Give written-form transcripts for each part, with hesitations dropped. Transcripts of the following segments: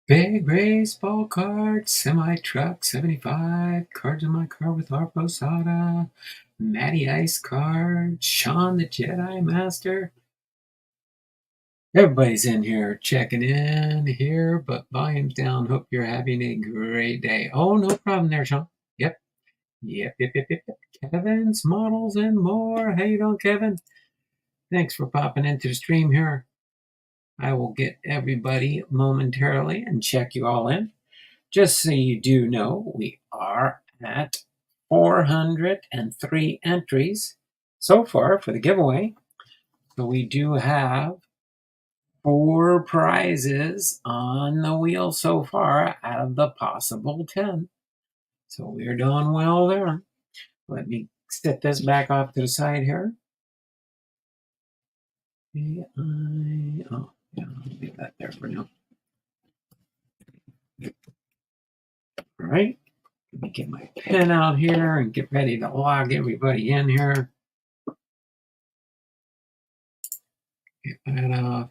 Big baseball card, semi truck, 75, cards in my car with our Posada, Matty Ice card, Sean the Jedi Master. Everybody's in here checking in here, but volume's down. Hope you're having a great day. Oh, no problem there, Sean. Yep. Kevin's models and more. How you doing, Kevin? Thanks for popping into the stream here. I will get everybody momentarily and check you all in. Just so you do know, we are at 403 entries so far for the giveaway. So we do have 4 prizes on the wheel so far out of the possible 10. So we're doing well there. Let me set this back off to the side here. I'll leave that there for now. All right. Let me get my pen out here and get ready to log everybody in here. Get that off.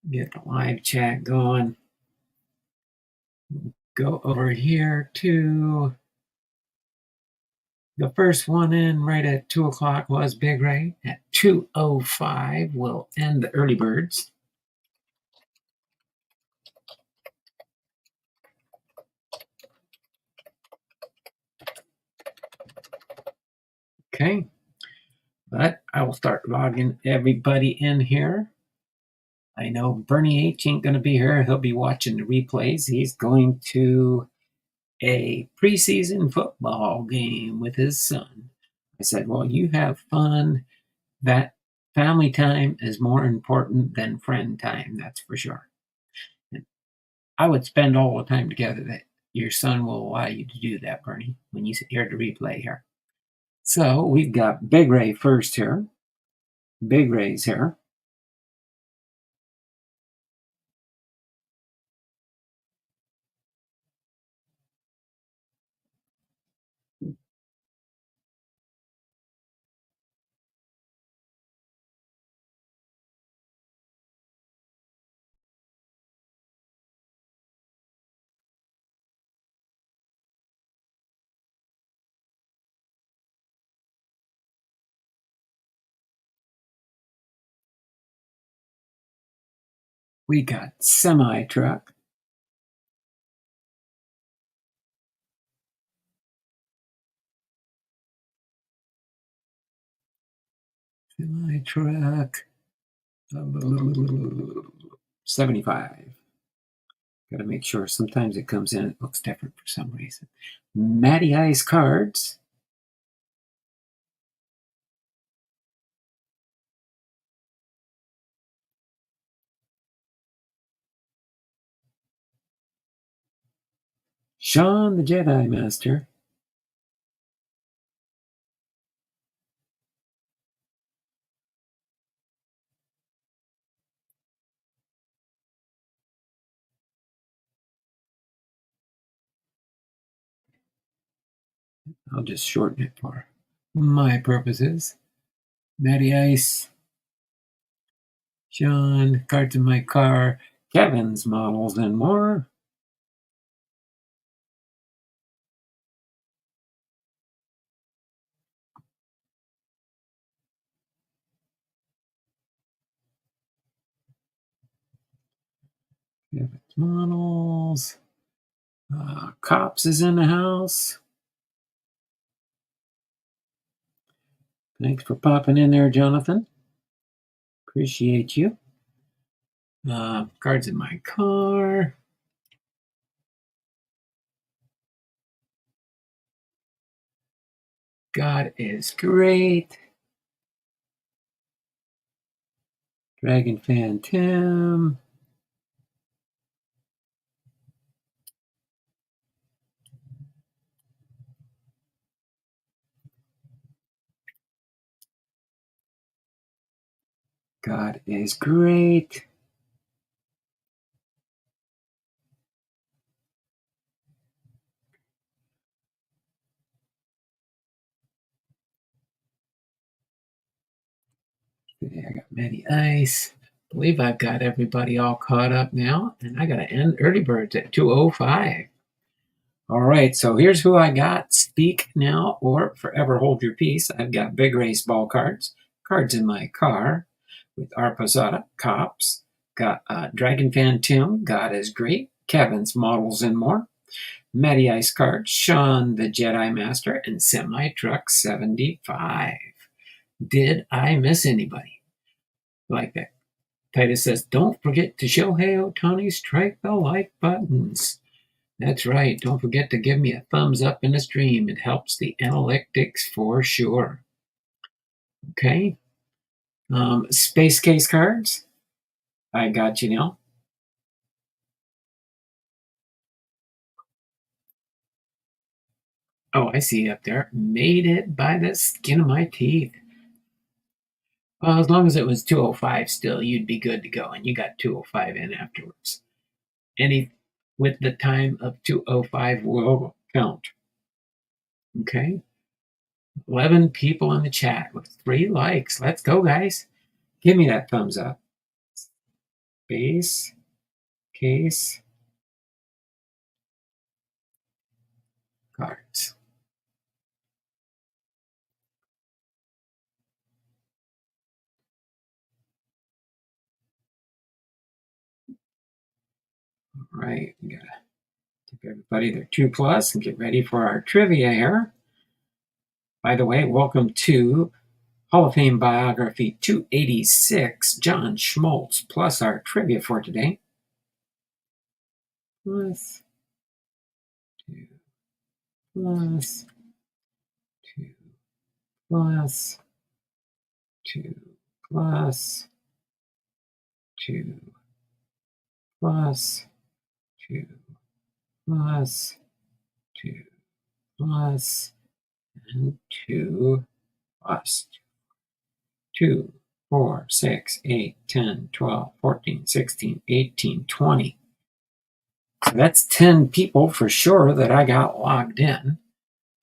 Get the live chat going. Go over here to the first one in right at 2 o'clock was Big Ray. At 2:05, we'll end the early birds. Okay. But I will start logging everybody in here. I know Bernie H ain't going to be here. He'll be watching the replays. He's going to a preseason football game with his son. I said, well, you have fun. That family time is more important than friend time, that's for sure. And I would spend all the time together that your son will allow you to do that, Bernie, when you hear the replay here. So we've got Big Ray first here. Big Ray's here. We got Semi Truck. Semi Truck. 75. Got to make sure. Sometimes it comes in, it looks different for some reason. Matty Ice cards. Sean the Jedi Master. I'll just shorten it for my purposes. Matty Ice. Sean, cards in my car. Kevin's models and more. Models. Cops is in the house. Thanks for popping in there, Jonathan. Appreciate you. Cards in my car. God is great. Dragon Fan Tim. God is great. I got Matty Ice. I believe I've got everybody all caught up now, and I got to end early birds at 2:05. All right, so here's who I got. Speak now or forever hold your peace. I've got big race ball cards, cards in my car with our Posada, Cops, got Dragon Fan Tim, God is Great, Kevin's Models and More, Matty Ice cards, Sean the Jedi Master, and Semi Truck 75. Did I miss anybody? Like that. Titus says, don't forget to show Hey Otani, strike the like buttons. That's right. Don't forget to give me a thumbs up in the stream. It helps the analytics for sure. Okay. Space case cards. I got you now. Oh, I see up there. Made it by the skin of my teeth. Well, as long as it was 2:05 still, you'd be good to go. And you got 2:05 in afterwards. Any with the time of 2:05 will count. Okay. 11 people in the chat with 3 likes. Let's go, guys. Give me that thumbs up. Base case cards. All right, we gotta give everybody their 2+ and get ready for our trivia here. By the way, welcome to Hall of Fame Biography 286, John Smoltz, plus our trivia for today. Plus 2, plus 2, plus 2, plus 2, plus 2, plus 2, plus, and 2 plus 2, 4, 6, 8, 10, 12, 14, 16, 18, 20. So that's 10 people for sure that I got logged in.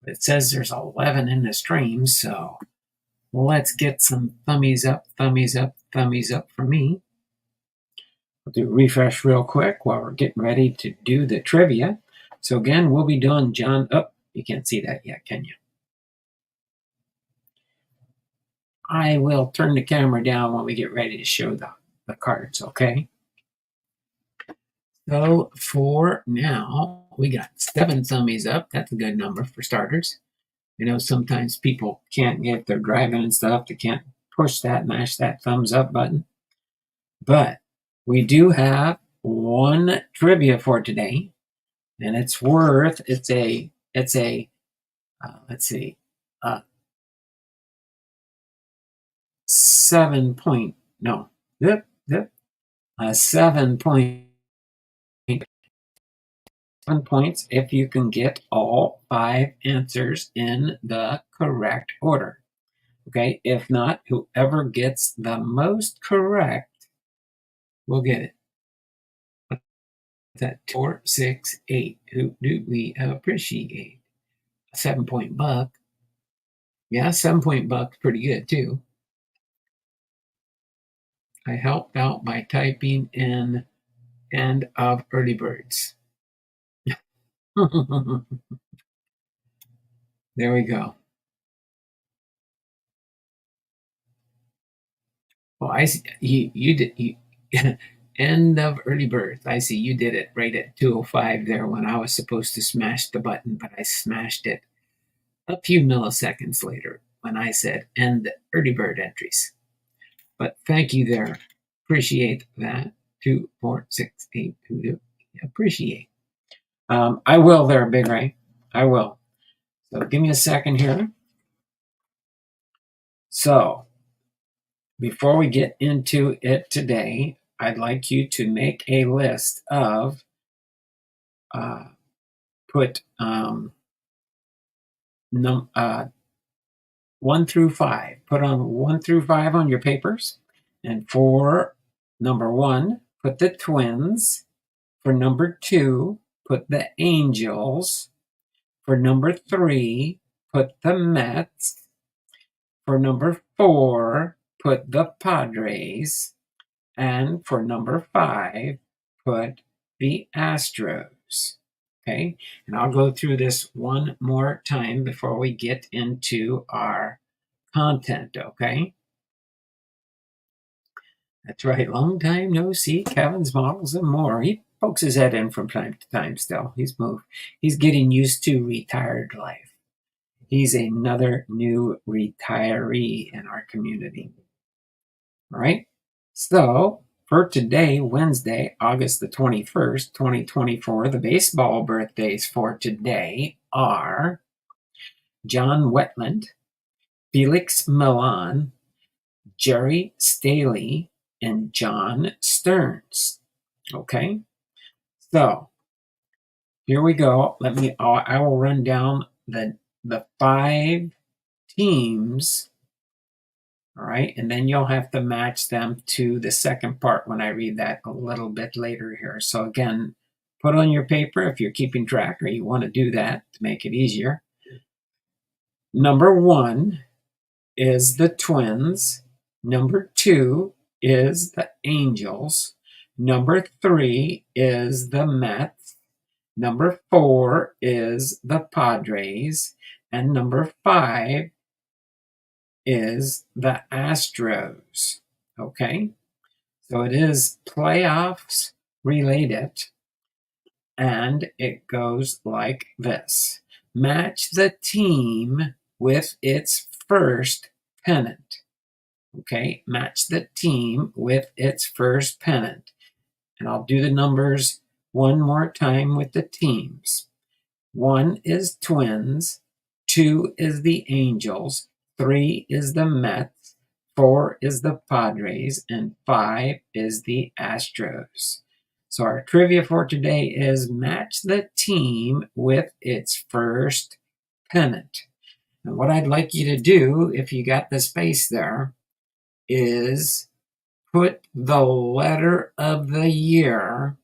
It says there's 11 in the stream, so let's get some thummies up, thummies up, thummies up for me. I'll do a refresh real quick while we're getting ready to do the trivia. So again, we'll be doing John. Oh, you can't see that yet, can you? I will turn the camera down when we get ready to show the cards, okay? So for now, we got 7 thummies up. That's a good number for starters. You know, sometimes people can't get, they're driving and stuff, they can't push that, mash that thumbs up button. But we do have one trivia for today, and it's worth, let's see, 7 point, no, 7 point, 7 points if you can get all 5 answers in the correct order. Okay, if not, whoever gets the most correct will get it. That 4, 6, 8. Who do we appreciate? A 7-point buck. Yeah, 7-point buck's pretty good too. I helped out by typing in end of early birds. There we go. Well, I see you did. End of early birth. I see you did it right at 2:05 there when I was supposed to smash the button, but I smashed it a few milliseconds later when I said end early bird entries. But thank you there. Appreciate that. 24682. Appreciate. I will there, Big Ray. I will. So give me a second here. So before we get into it today, I'd like you to make a list of put 1 through 5. Put on 1 through 5 on your papers. And for number 1, put the twins. For number 2, put the Angels. For number 3, put the Mets. For number 4, put the Padres. And for number 5, put the Astros. Okay, and I'll go through this one more time before we get into our content, okay? That's right, long time no see, Kevin's models and more. He pokes his head in from time to time still. He's moved. He's getting used to retired life. He's another new retiree in our community. All right, so for today, Wednesday, August the 21st, 2024, the baseball birthdays for today are John Wetland, Felix Milan, Jerry Staley, and John Stearns. Okay, so here we go. I will run down the 5 teams. All right, and then you'll have to match them to the second part when I read that a little bit later here. So again, put on your paper if you're keeping track or you want to do that to make it easier. Number 1 is the Twins. Number 2 is the Angels. Number 3 is the Mets. Number 4 is the Padres. And number 5 is the Astros. Okay, so it is playoffs related, and it goes like this. Match the team with its first pennant. Okay, match the team with its first pennant. And I'll do the numbers one more time with the teams. 1 is Twins, 2 is the Angels, 3 is the Mets, 4 is the Padres, and 5 is the Astros. So our trivia for today is match the team with its first pennant. And what I'd like you to do, if you got the space there, is put the letter of the year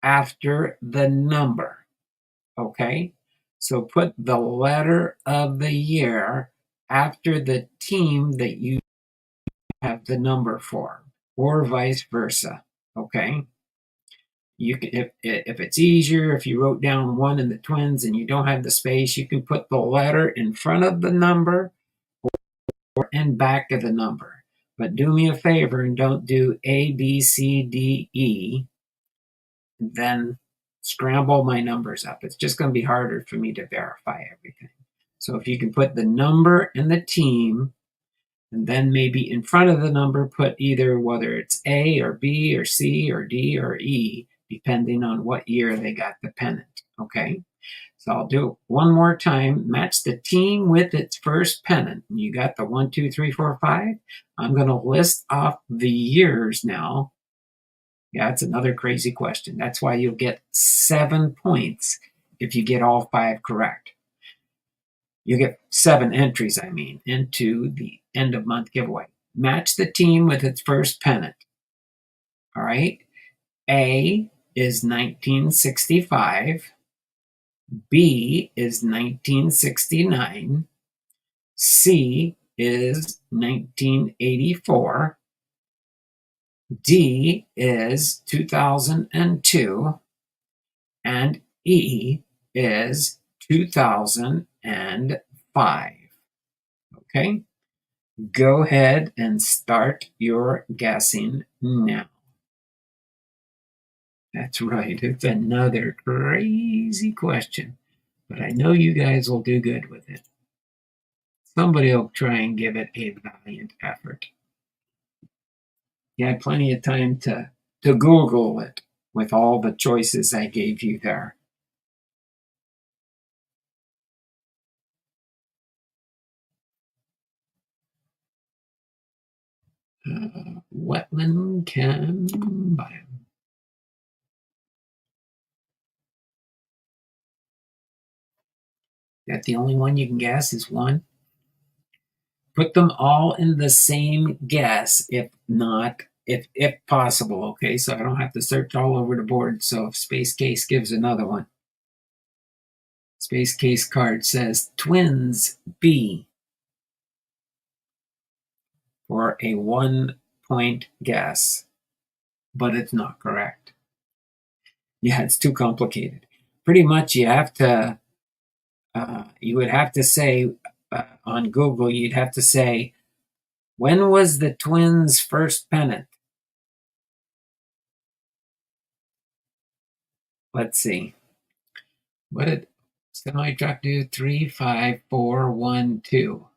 after the number. Okay, so put the letter of the year after the team that you have the number for, or vice versa. Okay, you can, if it's easier, if you wrote down 1 in the Twins and you don't have the space, you can put the letter in front of the number or in back of the number. But do me a favor and don't do A, B, C, D, E, then scramble my numbers up. It's just going to be harder for me to verify everything. So if you can put the number and the team, and then maybe in front of the number put either whether it's A or B or C or D or E, depending on what year they got the pennant. Okay, so I'll do it one more time. Match the team with its first pennant. You got the 1, 2, 3, 4, 5. I'm going to list off the years now. Yeah, it's another crazy question. That's why you'll get 7 points if you get all 5 correct. You get 7 entries, into the end of month giveaway. Match the team with its first pennant. All right. A is 1965. B is 1969. C is 1984. D is 2002. And E is 2005. Okay, go ahead and start your guessing now. That's right. It's another crazy question, but I know you guys will do good with it. Somebody will try and give it a valiant effort. You had plenty of time to Google it with all the choices I gave you there. Wetland chem biome. That the only one you can guess is one? Put them all in the same guess, if not, if possible, okay? So I don't have to search all over the board. So if Space Case gives another one, Space Case card says twins B for a 1 point guess, but it's not correct. Yeah, it's too complicated. Pretty much, you would have to say on Google, you'd have to say, when was the twins' first pennant? Let's see. What did semi truck do? 3, 5, 4, 1, 2.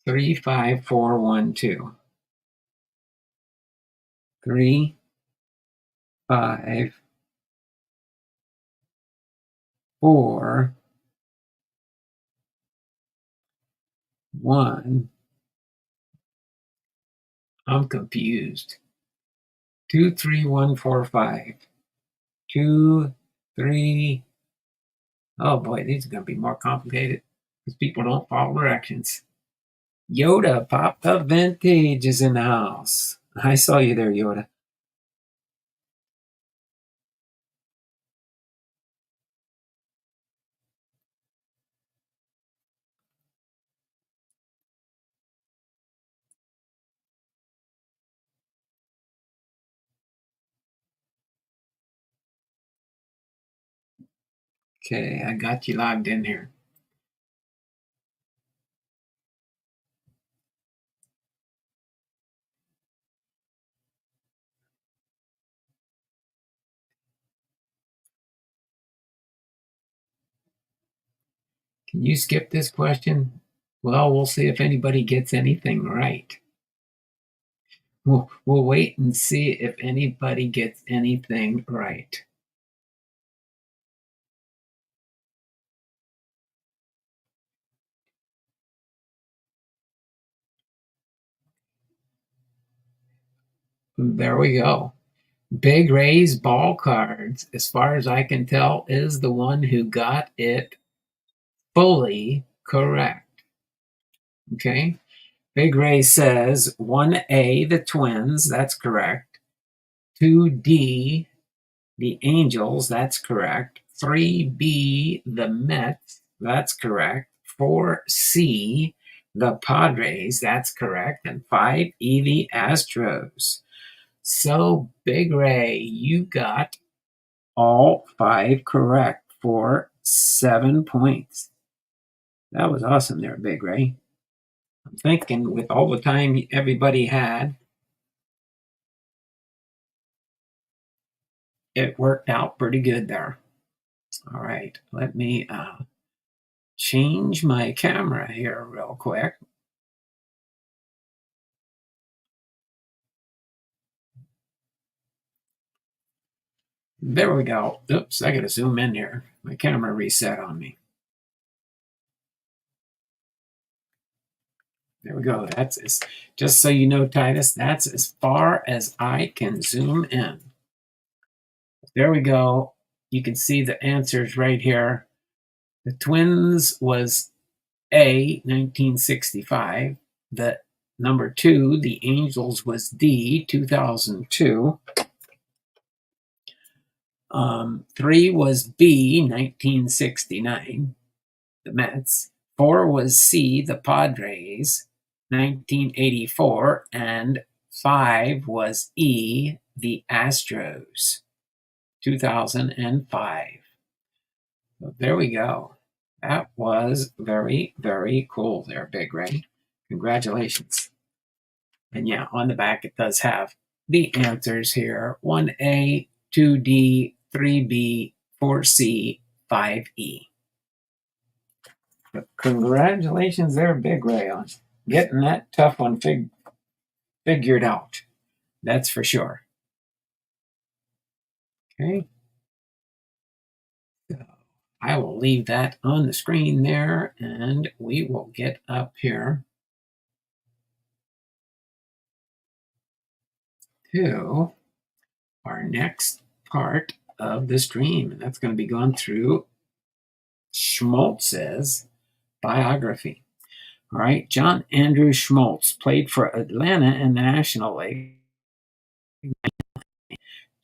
3, 5, 4, 1, 2. 3, 5, 4, 1. I'm confused. 2, 3, 1, 4, 5. 2, 3. Oh boy, these are going to be more complicated because people don't follow directions. Yoda, Pop the Vintage is in the house. I saw you there, Yoda. Okay, I got you logged in here. Can you skip this question? Well, we'll see if anybody gets anything right. We'll wait and see if anybody gets anything right. There we go. Big Ray's ball cards, as far as I can tell, is the one who got it fully correct. Okay. Big Ray says 1A, the Twins, that's correct. 2D, the Angels, that's correct. 3B, the Mets, that's correct. 4C, the Padres, that's correct. And 5E, the Astros. So, Big Ray, you got all 5 correct for 7 points. That was awesome there, Big Ray. I'm thinking with all the time everybody had, it worked out pretty good there. All right, let me change my camera here real quick. There we go. Oops, I got to zoom in here. My camera reset on me. There we go. Just so you know, Titus, that's as far as I can zoom in. There we go. You can see the answers right here. The Twins was A, 1965. The number 2, the Angels was D, 2002. 3 was B, 1969, the Mets. 4 was C, the Padres, 1984. And 5 was E, the Astros, 2005. So there we go. That was very, very cool there, Big Ray. Congratulations. And yeah, on the back it does have the answers here: 1A, 2D, 3B, 4C, 5E. But congratulations there, Big Ray, on getting that tough one figured out. That's for sure. Okay. So I will leave that on the screen there, and we will get up here to our next part of the stream. And that's going to be going through Smoltz's biography. All right, John Andrew Smoltz played for Atlanta in the National League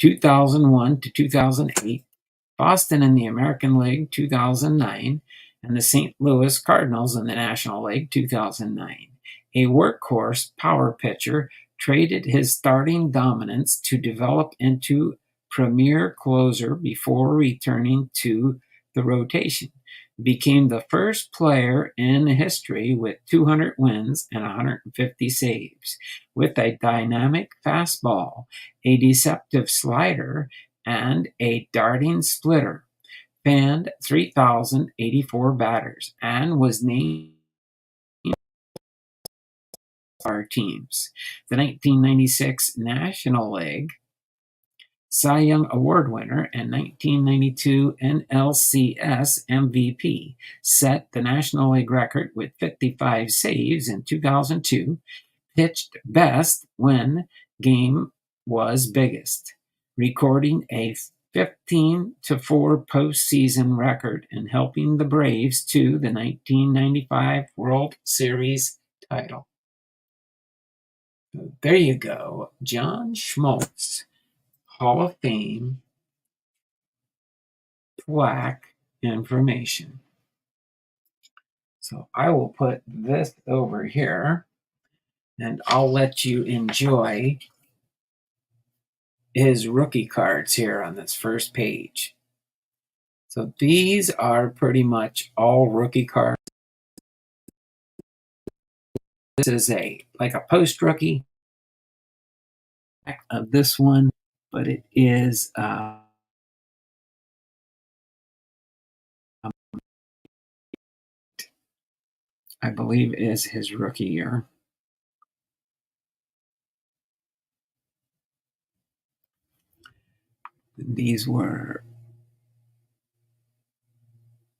2001 to 2008, Boston in the American League 2009, and the St. Louis Cardinals in the National League 2009. A workhorse power pitcher, traded his starting dominance to develop into premier closer before returning to the rotation. Became the first player in history with 200 wins and 150 saves, with a dynamic fastball, a deceptive slider, and a darting splitter. Fanned 3,084 batters and was named our teams. The 1996 National League Cy Young Award winner and 1992 NLCS MVP, set the National League record with 55 saves in 2002, pitched best when game was biggest, recording a 15-4 postseason record and helping the Braves to the 1995 World Series title. So there you go, John Smoltz, Hall of Fame plaque information. So I will put this over here, and I'll let you enjoy his rookie cards here on this first page. So these are pretty much all rookie cards. This is like a post rookie of this one, but it is I believe is his rookie year. These were,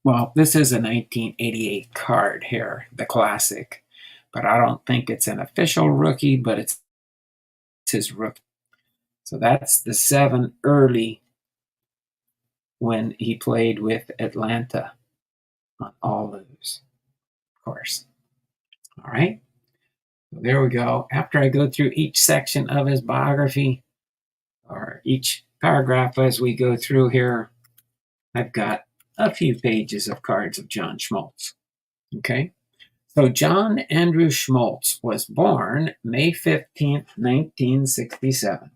well, this is a 1988 card here, the classic, but I don't think it's an official rookie, but it's his rookie. So that's the 7 early when he played with Atlanta on all those, of course. All right. So there we go. After I go through each section of his biography, or each paragraph as we go through here, I've got a few pages of cards of John Smoltz. Okay. So John Andrew Smoltz was born May 15th, 1967.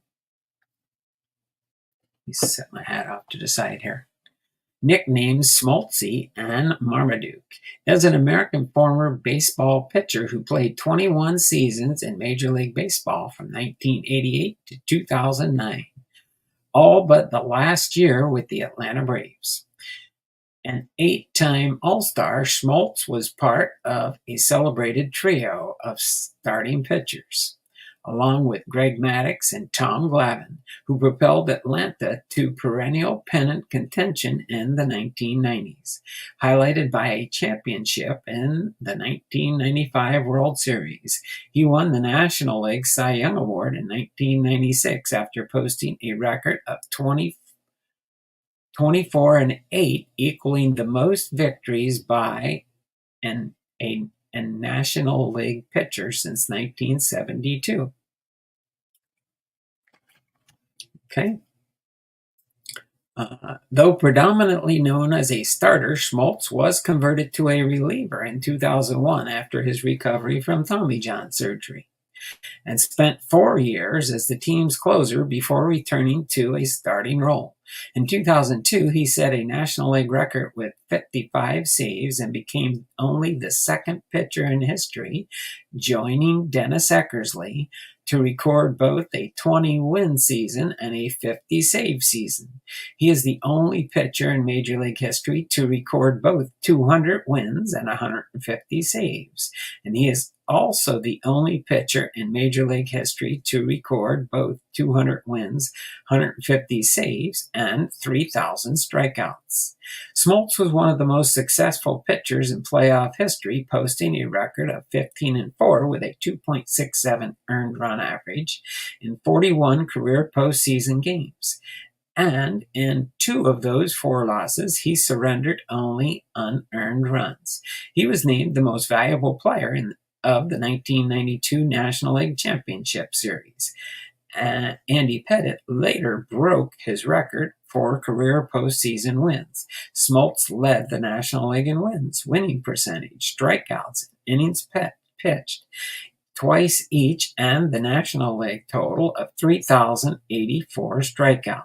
Let me set my hat off to the side here. Nicknamed Smoltzy and Marmaduke, is an American former baseball pitcher who played 21 seasons in Major League Baseball from 1988 to 2009, all but the last year with the Atlanta Braves. An 8-time All-Star, Smoltz was part of a celebrated trio of starting pitchers, along with Greg Maddux and Tom Glavine, who propelled Atlanta to perennial pennant contention in the 1990s, highlighted by a championship in the 1995 World Series. He won the National League Cy Young Award in 1996 after posting a record of 24-8, equaling the most victories by a National League pitcher since 1972. Okay. Though predominantly known as a starter, Smoltz was converted to a reliever in 2001 after his recovery from Tommy John surgery, and spent 4 years as the team's closer before returning to a starting role. In 2002, he set a National League record with 55 saves and became only the second pitcher in history, joining Dennis Eckersley, to record both a 20-win season and a 50-save season. He is the only pitcher in Major League history to record both 200 wins and 150 saves. And he is also the only pitcher in Major League history to record both 200 wins, 150 saves, and 3,000 strikeouts. Smoltz was one of the most successful pitchers in playoff history, posting a record of 15-4 with a 2.67 earned run average in 41 career postseason games. And in 2 of those 4 losses, he surrendered only unearned runs. He was named the most valuable player of the 1992 National League Championship Series. Andy Pettitte later broke his record for career postseason wins. Smoltz led the National League in wins, winning percentage, strikeouts, innings pitched, twice each, and the National League total of 3,084 strikeouts.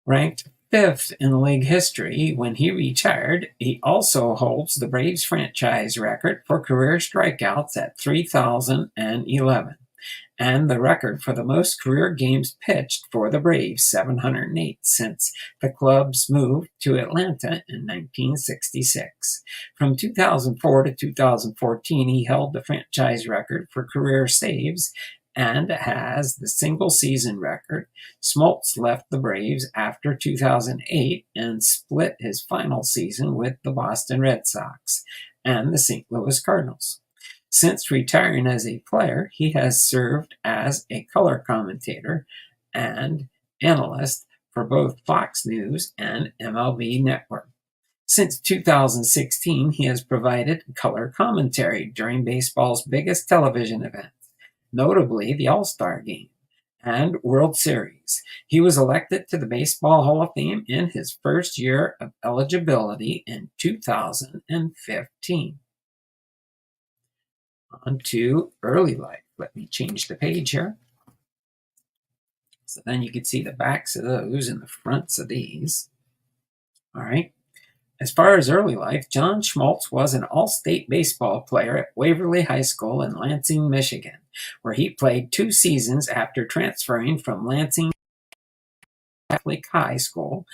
Ranked 5th in league history when he retired, he also holds the Braves franchise record for career strikeouts at 3,011. And the record for the most career games pitched for the Braves, 708, since the club's move to Atlanta in 1966. From 2004 to 2014, he held the franchise record for career saves and has the single-season record. Smoltz left the Braves after 2008 and split his final season with the Boston Red Sox and the St. Louis Cardinals. Since retiring as a player, he has served as a color commentator and analyst for both Fox News and MLB Network. Since 2016, he has provided color commentary during baseball's biggest television events, notably the All-Star Game and World Series. He was elected to the Baseball Hall of Fame in his first year of eligibility in 2015. On to early life. Let me change the page here. So then you can see the backs of those and the fronts of these. All right. As far as early life, John Smoltz was an all-state baseball player at Waverly High School in Lansing, Michigan, where he played 2 seasons after transferring from Lansing Catholic High School.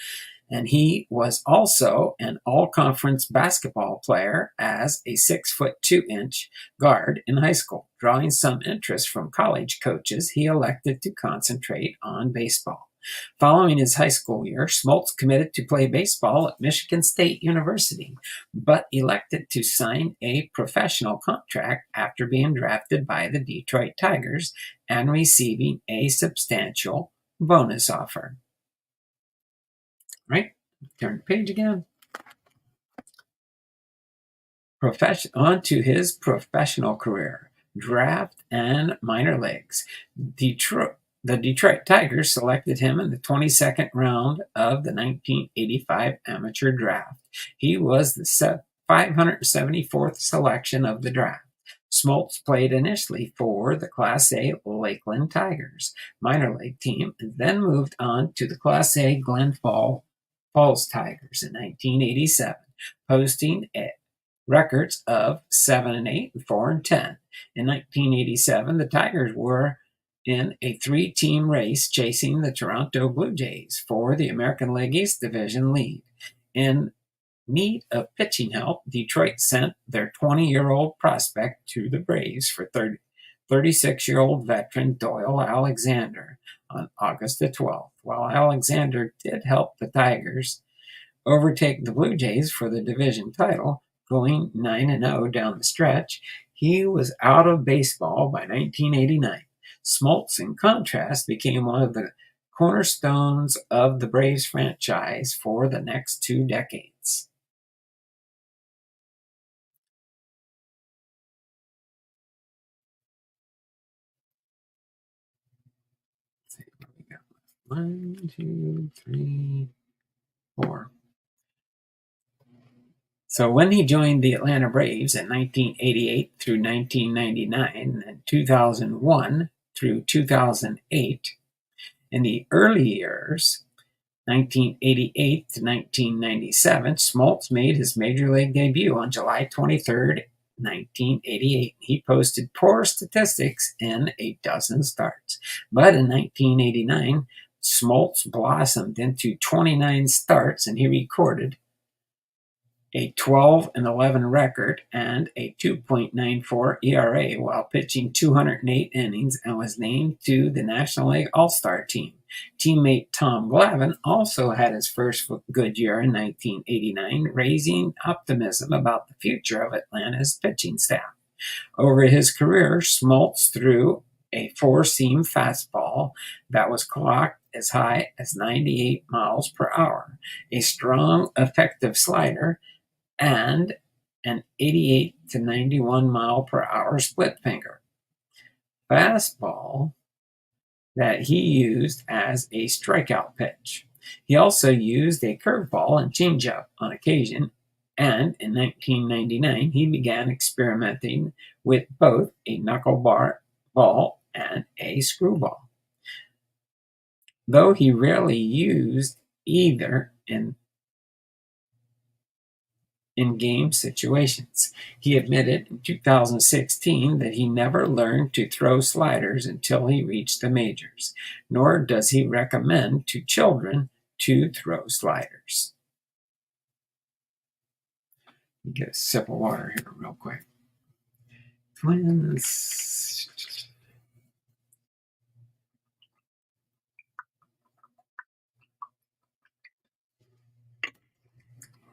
And he was also an all-conference basketball player as a 6'2" guard in high school. Drawing some interest from college coaches, he elected to concentrate on baseball. Following his high school year, Smoltz committed to play baseball at Michigan State University, but elected to sign a professional contract after being drafted by the Detroit Tigers and receiving a substantial bonus offer. Right? Turn the page again. On to his professional career, draft and minor leagues. The Detroit Tigers selected him in the 22nd round of the 1985 amateur draft. He was the 574th selection of the draft. Smoltz played initially for the Class A Lakeland Tigers minor league team and then moved on to the Class A Glen Falls Tigers in 1987, posting records of 7-8 and 4-10. In 1987, the Tigers were in a 3-team race chasing the Toronto Blue Jays for the American League East Division lead. In need of pitching help, Detroit sent their 20-year-old prospect to the Braves for 36-year-old veteran Doyle Alexander on August the 12th. While Alexander did help the Tigers overtake the Blue Jays for the division title, going 9-0 down the stretch, he was out of baseball by 1989. Smoltz, in contrast, became one of the cornerstones of the Braves franchise for the next 2 decades. Let's see what we got. 1, 2, 3, 4. So when he joined the Atlanta Braves in 1988 through 1999 and 2001 through 2008, in the early years, 1988 to 1997, Smoltz made his major league debut on July 23rd, 1988. He posted poor statistics in a dozen starts. But in 1989, Smoltz blossomed into 29 starts, and he recorded a 12-11 record and a 2.94 ERA while pitching 208 innings, and was named to the National League All-Star team. Teammate Tom Glavine also had his first good year in 1989, raising optimism about the future of Atlanta's pitching staff. Over his career, Smoltz threw a four-seam fastball that was clocked as high as 98 miles per hour, a strong, effective slider, and an 88 to 91 mile per hour split finger fastball that he used as a strikeout pitch. He also used a curveball and changeup on occasion, and in 1999 he began experimenting with both a knuckleball ball and a screwball. Though he rarely used either in game situations. He admitted in 2016 that he never learned to throw sliders until he reached the majors, nor does he recommend to children to throw sliders. Let me get a sip of water here real quick. Twins.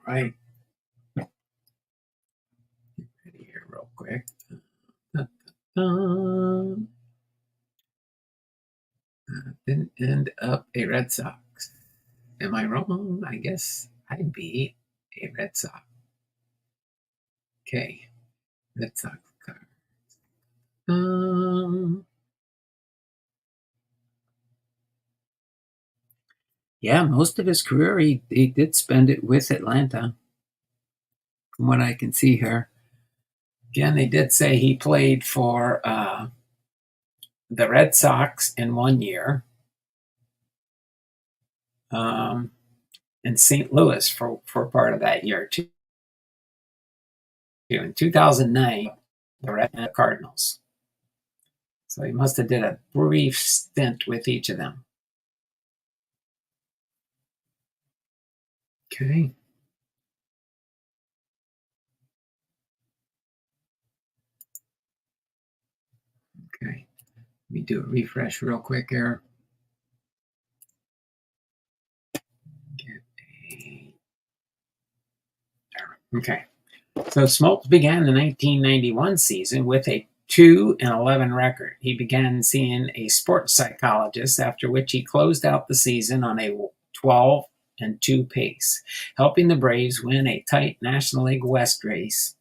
Right. Ready here real quick. Didn't end up a Red Sox. Am I wrong? I guess I'd be a Red Sox. Okay. Red Sox card. Yeah, most of his career he did spend it with Atlanta, from what I can see here. Again, they did say he played for the Red Sox in 1 year, and St. Louis for part of that year too. In 2009, the Red Cardinals. So he must have did a brief stint with each of them. Okay. Okay. Let me do a refresh real quick here. Okay. So Smoltz began the 1991 season with a 2-11 record. He began seeing a sports psychologist, after which he closed out the season on a 12-2 pace, helping the Braves win a tight National League West race.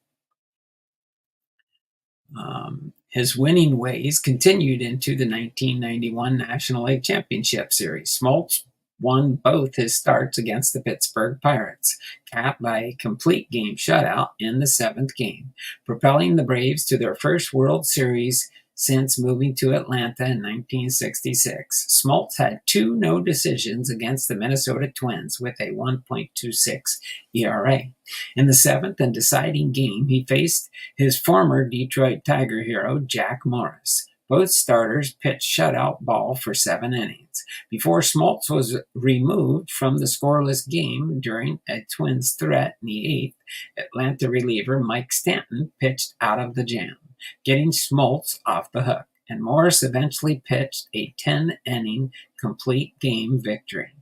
His winning ways continued into the 1991 National League Championship Series. Smoltz won both his starts against the Pittsburgh Pirates, capped by a complete game shutout in the seventh game, propelling the Braves to their first World Series since moving to Atlanta in 1966. Smoltz had 2 no decisions against the Minnesota Twins with a 1.26 ERA. In the seventh and deciding game, he faced his former Detroit Tiger hero, Jack Morris. Both starters pitched shutout ball for 7 innings. Before Smoltz was removed from the scoreless game during a Twins threat in the eighth, Atlanta reliever Mike Stanton pitched out of the jam, getting Smoltz off the hook, and Morris eventually pitched a 10-inning complete game victory.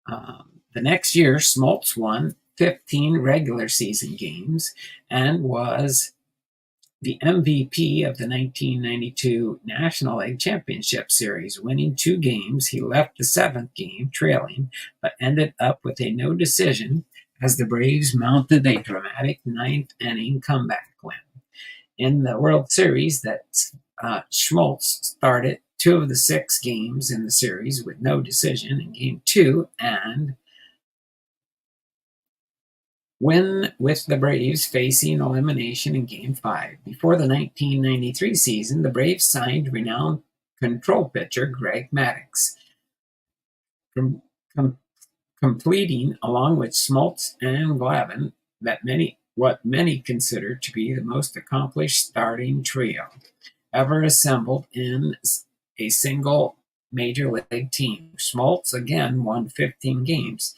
The next year, Smoltz won 15 regular season games and was the MVP of the 1992 National League Championship Series. Winning 2 games, he left the 7th game trailing, but ended up with a no decision as the Braves mounted a dramatic 9th-inning comeback win. In the World Series, that Smoltz started 2 of the 6 games in the series with no decision in Game 2 and win with the Braves facing elimination in Game 5. Before the 1993 season, the Braves signed renowned control pitcher Greg Maddux, completing, along with Smoltz and Glavine, that many what many consider to be the most accomplished starting trio ever assembled in a single major league team. Smoltz again won 15 games,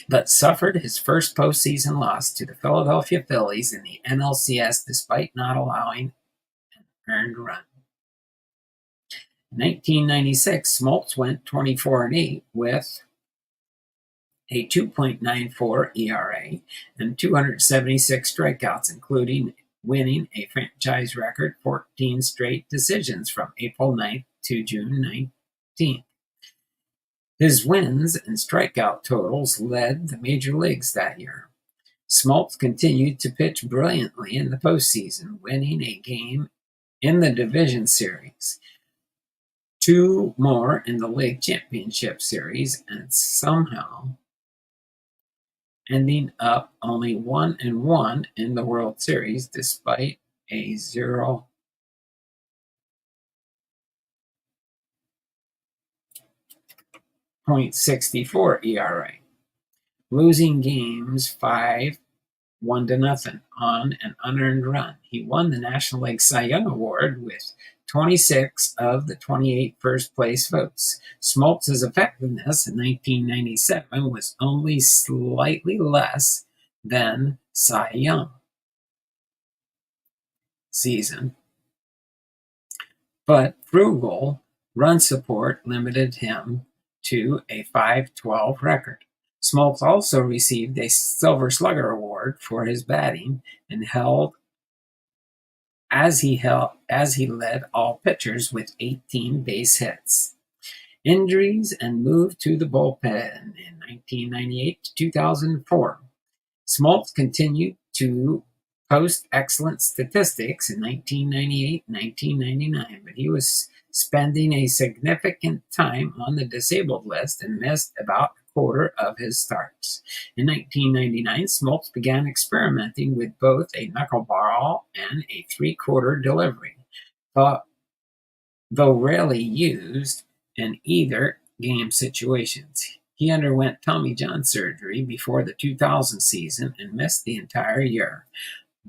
but suffered his first postseason loss to the Philadelphia Phillies in the NLCS despite not allowing an earned run. In 1996, Smoltz went 24-8 with a 2.94 ERA and 276 strikeouts, including winning a franchise record 14 straight decisions from April 9th to June 19th. His wins and strikeout totals led the major leagues that year. Smoltz continued to pitch brilliantly in the postseason, winning a game in the division series, 2 more in the league championship series, and somehow ending up only 1-1 in the World Series despite a 0.64 ERA, losing games 5-1 on an unearned run. He won the National League Cy Young Award with 26 of the 28 first-place votes. Smoltz's effectiveness in 1997 was only slightly less than Cy Young season, but frugal run support limited him to a .512 record. Smoltz also received a Silver Slugger Award for his batting and held as he led all pitchers with 18 base hits. Injuries and moved to the bullpen in 1998 to 2004. Smoltz continued to post excellent statistics in 1998 and 1999, but he was spending a significant time on the disabled list and missed about a quarter of his starts. In 1999, Smoltz began experimenting with both a knuckleball and a three-quarter delivery, though rarely used in either game situations. He underwent Tommy John surgery before the 2000 season and missed the entire year.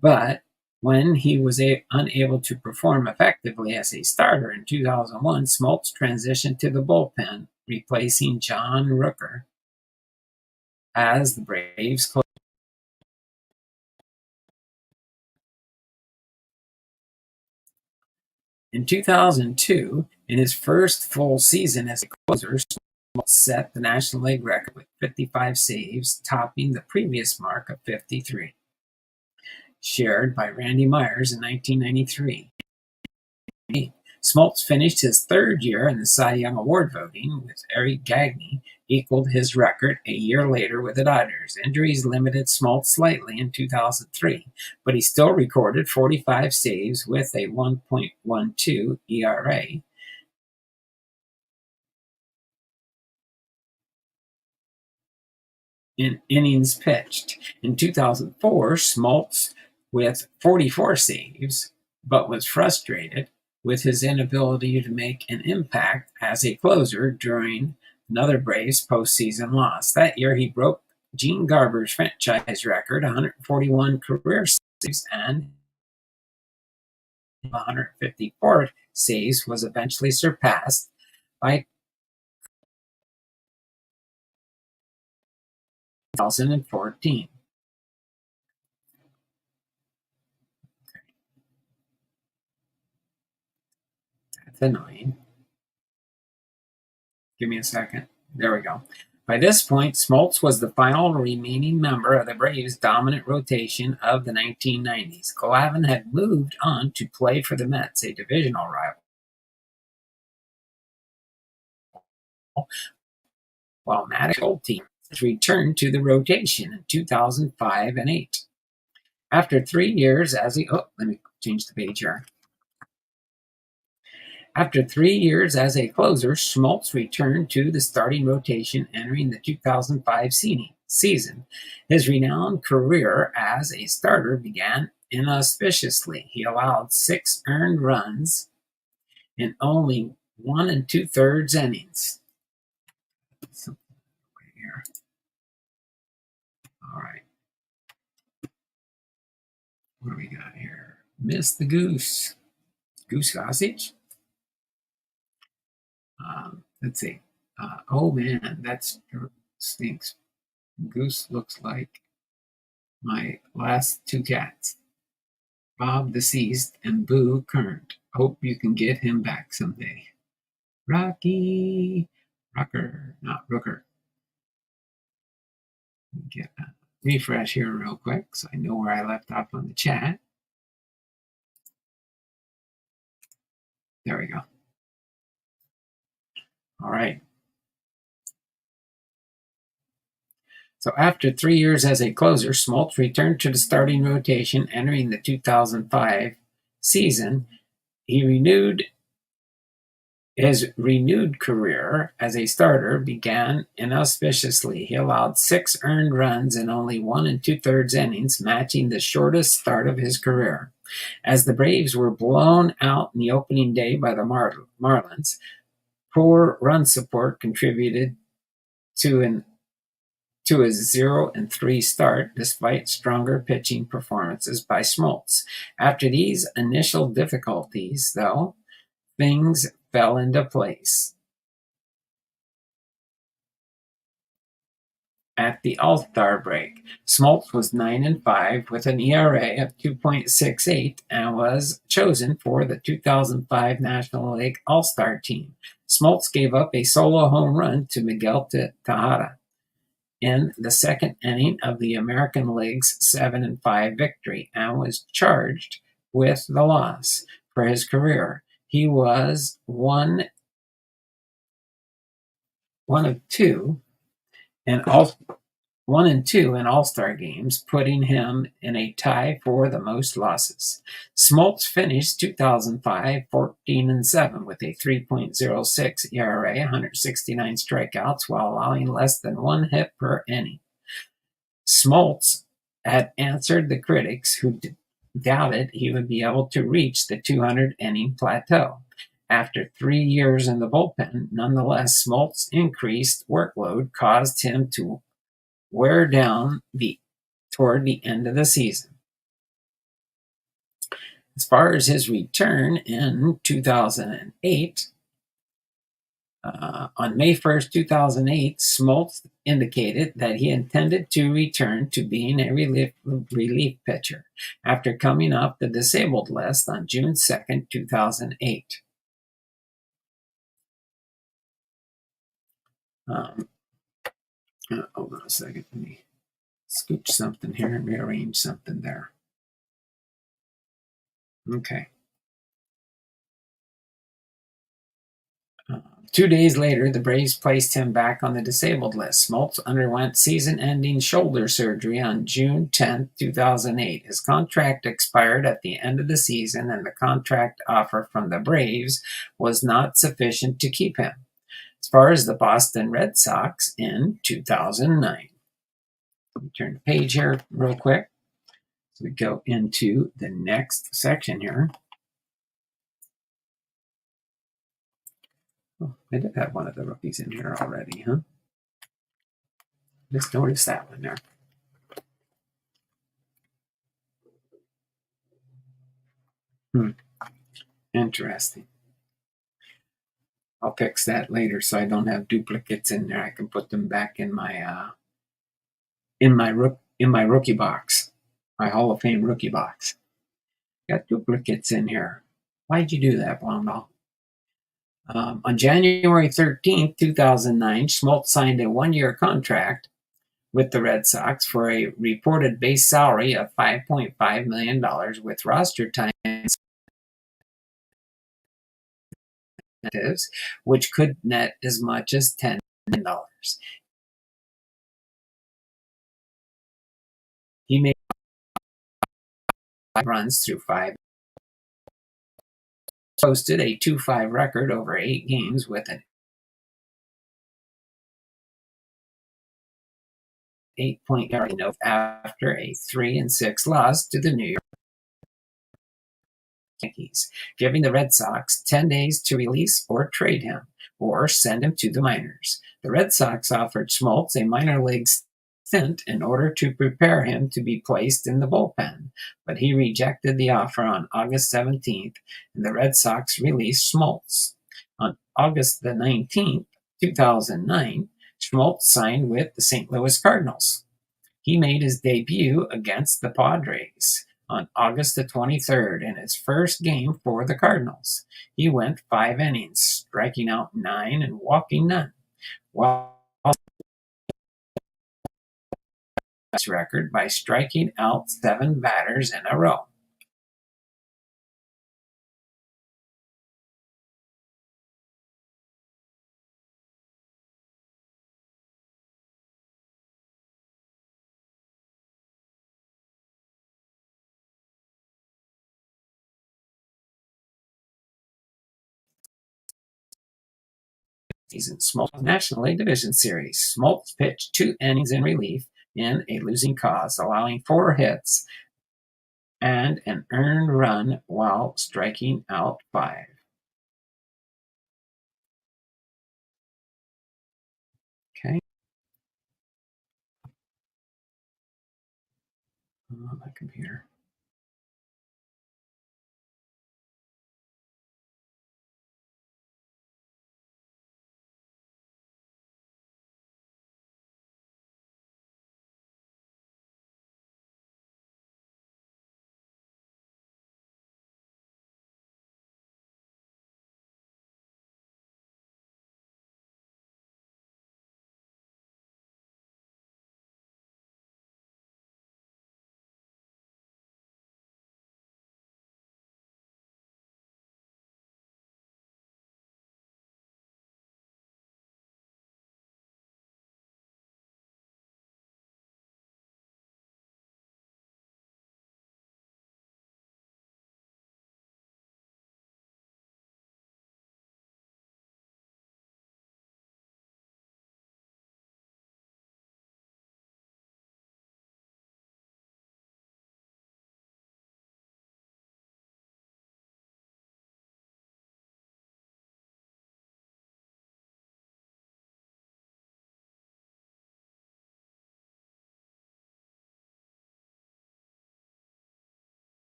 But when he was unable to perform effectively as a starter in 2001, Smoltz transitioned to the bullpen, replacing John Rooker as the Braves closer. In 2002, in his first full season as a closer, Smoltz set the National League record with 55 saves, topping the previous mark of 53, shared by Randy Myers in 1993. Smoltz finished his third year in the Cy Young Award voting, with Eric Gagne equaled his record a year later with the Dodgers. Injuries limited Smoltz slightly in 2003, but he still recorded 45 saves with a 1.12 ERA. In innings pitched. In 2004, Smoltz with 44 saves, but was frustrated with his inability to make an impact as a closer during another Braves postseason loss. That year, he broke Gene Garber's franchise record, 141 career saves, and 154 saves was eventually surpassed by 2014. That's annoying. Give me a second. There we go. By this point, Smoltz was the final remaining member of the Braves' dominant rotation of the 1990s. Glavine had moved on to play for the Mets, a divisional rival, while Maddox's old team returned to the rotation in 2005 and 8. After 3 years as a let me change the page here. After 3 years as a closer, Smoltz returned to the starting rotation entering the 2005 season. His renowned career as a starter began inauspiciously. He allowed 6 earned runs in only 1 2/3 innings. All right. What do we got here? Miss the goose. Goose sausage? Let's see. Oh man, that stinks. Goose looks like my last two cats. Bob deceased and Boo current. Hope you can get him back someday. Rocky. Rocker, not Rooker. Get a refresh here real quick so I know where I left off on the chat. There we go. All right. So after 3 years as a closer, Smoltz returned to the starting rotation entering the 2005 season. His renewed career as a starter began inauspiciously. He allowed 6 earned runs in only 1 2/3 innings, matching the shortest start of his career. As the Braves were blown out in the opening day by the Marlins, poor run support contributed to a 0-3 start despite stronger pitching performances by Smoltz. After these initial difficulties, though, things fell into place. At the All-Star break, Smoltz was 9-5 with an ERA of 2.68 and was chosen for the 2005 National League All-Star team. Smoltz gave up a solo home run to Miguel Tejada in the second inning of the American League's 7-5 victory and was charged with the loss. For his career, he was one of two in All-Star games, putting him in a tie for the most losses. Smoltz finished 2005 14-7 with a 3.06 ERA, 169 strikeouts, while allowing less than 1 hit per inning. Smoltz had answered the critics who doubted he would be able to reach the 200-inning plateau. After 3 years in the bullpen, nonetheless, Smoltz's increased workload caused him to wear down toward the end of the season. As far as his return in 2008, on May 1st, 2008, Smoltz indicated that he intended to return to being a relief pitcher after coming off the disabled list on June 2nd, 2008. Hold on a second. Let me scooch something here and rearrange something there. Okay. 2 days later, the Braves placed him back on the disabled list. Smoltz underwent season-ending shoulder surgery on June 10, 2008. His contract expired at the end of the season, and the contract offer from the Braves was not sufficient to keep him. As far as the Boston Red Sox in 2009. Let me turn the page here real quick. So we go into the next section here. Oh, I did have one of the rookies in here already, huh? Just noticed that one there. Interesting. I'll fix that later so I don't have duplicates in there. I can put them back in my rookie box, my Hall of Fame rookie box. Got duplicates in here. Why'd you do that, Blondell? On January 13th, 2009, Smoltz signed a 1-year contract with the Red Sox for a reported base salary of $5.5 million with roster time incentives, which could net as much as $10 million. He made 5 runs through 5. Posted a 2.5 record over 8 games with an 8-point ERA after a 3-6 loss to the New York Yankees, giving the Red Sox 10 days to release or trade him or send him to the minors. The Red Sox offered Smoltz a minor league stint in order to prepare him to be placed in the bullpen, but he rejected the offer on August 17th, and the Red Sox released Smoltz. On August the 19th, 2009, Smoltz signed with the St. Louis Cardinals. He made his debut against the Padres on August the 23rd in his first game for the Cardinals. He went 5 innings, striking out 9 and walking none, while his record by striking out 7 batters in a row. Season Smoltz National League Division Series. Smoltz pitched 2 innings in relief in a losing cause, allowing 4 hits and an earned run while striking out 5. Okay. Oh, my computer.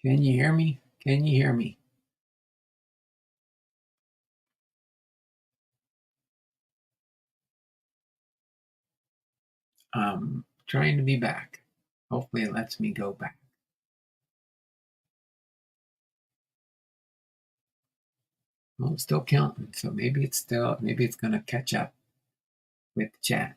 Can you hear me? Can you hear me? Trying to be back. Hopefully it lets me go back. Well, I'm still counting, so maybe it's going to catch up with chat.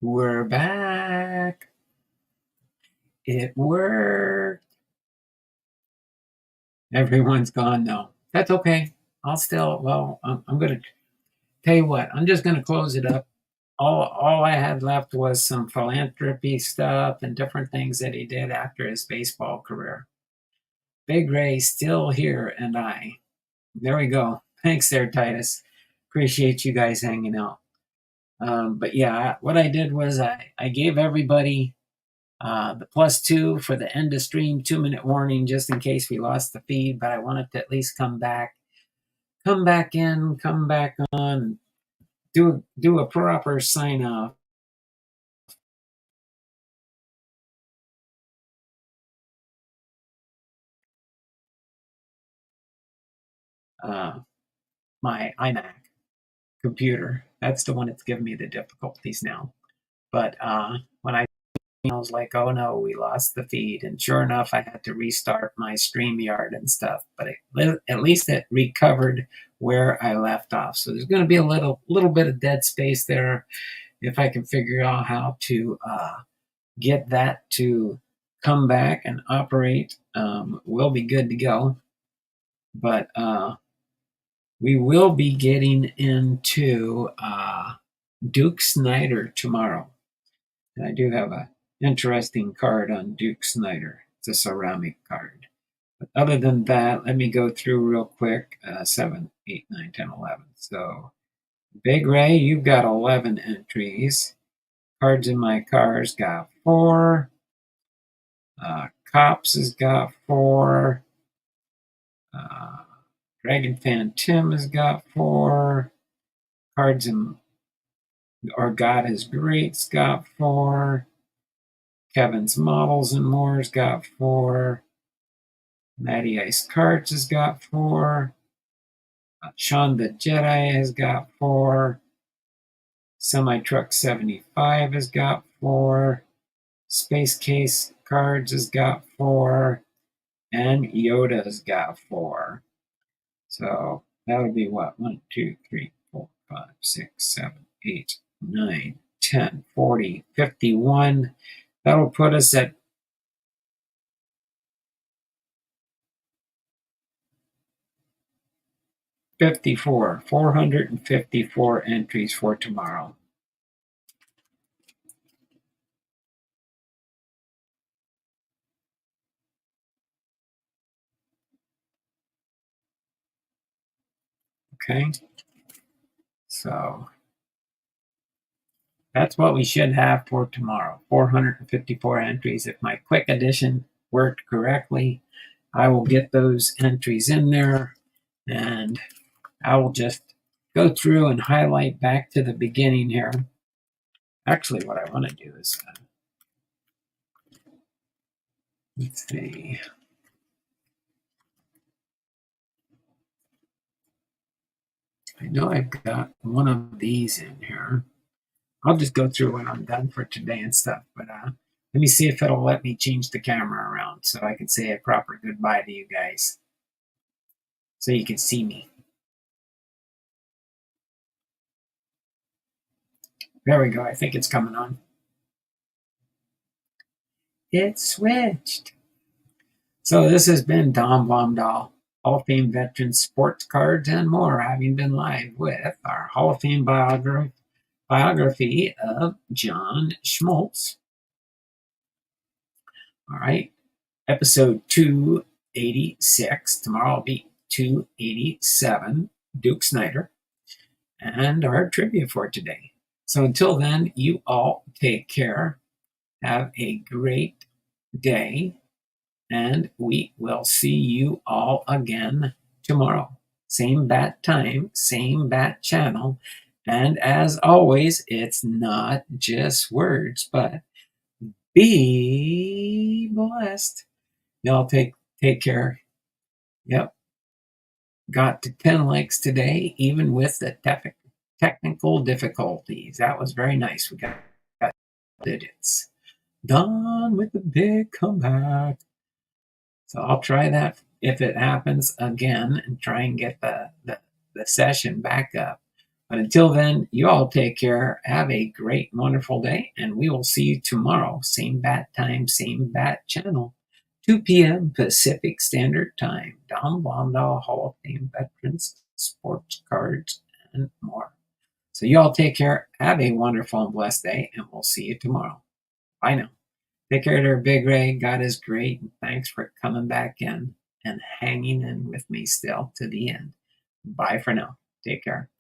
We're back. It worked. Everyone's gone though. That's okay. I'm going to tell you what. I'm just going to close it up. All I had left was some philanthropy stuff and different things that he did after his baseball career. Big Ray still here, and there we go. Thanks there, Titus. Appreciate you guys hanging out. But yeah, what I did was I gave everybody the +2 for the end of stream 2-minute warning just in case we lost the feed, but I wanted to at least come back in, come back on, do a proper sign off. My iMac computer. That's the one that's giving me the difficulties now. But when I was like, oh no, we lost the feed. And sure enough, I had to restart my StreamYard and stuff. But at least it recovered where I left off. So there's going to be a little bit of dead space there. If I can figure out how to get that to come back and operate, we'll be good to go. But we will be getting into Duke Snyder tomorrow. And I do have an interesting card on Duke Snyder. It's a ceramic card. But other than that, let me go through real quick. 7, 8, 9, 10, 11. So, Big Ray, you've got 11 entries. Cards in my cars got 4. Cops has got 4. Dragon Fan Tim has got 4. Cards in Our God is Great's got 4. Kevin's Models and More's got 4. Matty Ice Carts has got 4. Sean the Jedi has got 4. Semi Truck 75 has got 4. Space Case Cards has got 4. And Yoda's got 4. So that would be what? 1, 2, 3, 4, 5, 6, 7, 8, 9, 10, 40, 51. That'll put us at 454 entries for tomorrow. Okay, so that's what we should have for tomorrow. 454 entries. If my quick addition worked correctly, I will get those entries in there, and I will just go through and highlight back to the beginning here. Actually, what I want to do is, let's see. I know I've got one of these in here. I'll just go through when I'm done for today and stuff. But let me see if it'll let me change the camera around so I can say a proper goodbye to you guys so you can see me. There we go. I think it's coming on. It switched. So this has been Dom Blomdahl, Hall of Fame veteran, sports cards, and more, having been live with our Hall of Fame biography of John Smoltz. All right. Episode 286. Tomorrow will be 287. Duke Snyder. And our trivia for today. So until then, you all take care. Have a great day. and we will see you all again tomorrow. Same bat time, same bat channel. And as always, it's not just words, but be blessed. Y'all take care. Yep. Got to 10 likes today, even with the technical difficulties. That was very nice. We got digits. Done with the big comeback. So I'll try that if it happens again and try and get the session back up. But until then, you all take care. Have a great, wonderful day, and we will see you tomorrow. Same bat time, same bat channel. 2 p.m. Pacific Standard Time. Don Blondell, Hall of Fame veterans, sports cards, and more. So you all take care. Have a wonderful and blessed day, and we'll see you tomorrow. Bye now. Take care there, Big Ray. God is great. And thanks for coming back in and hanging in with me still to the end. Bye for now. Take care.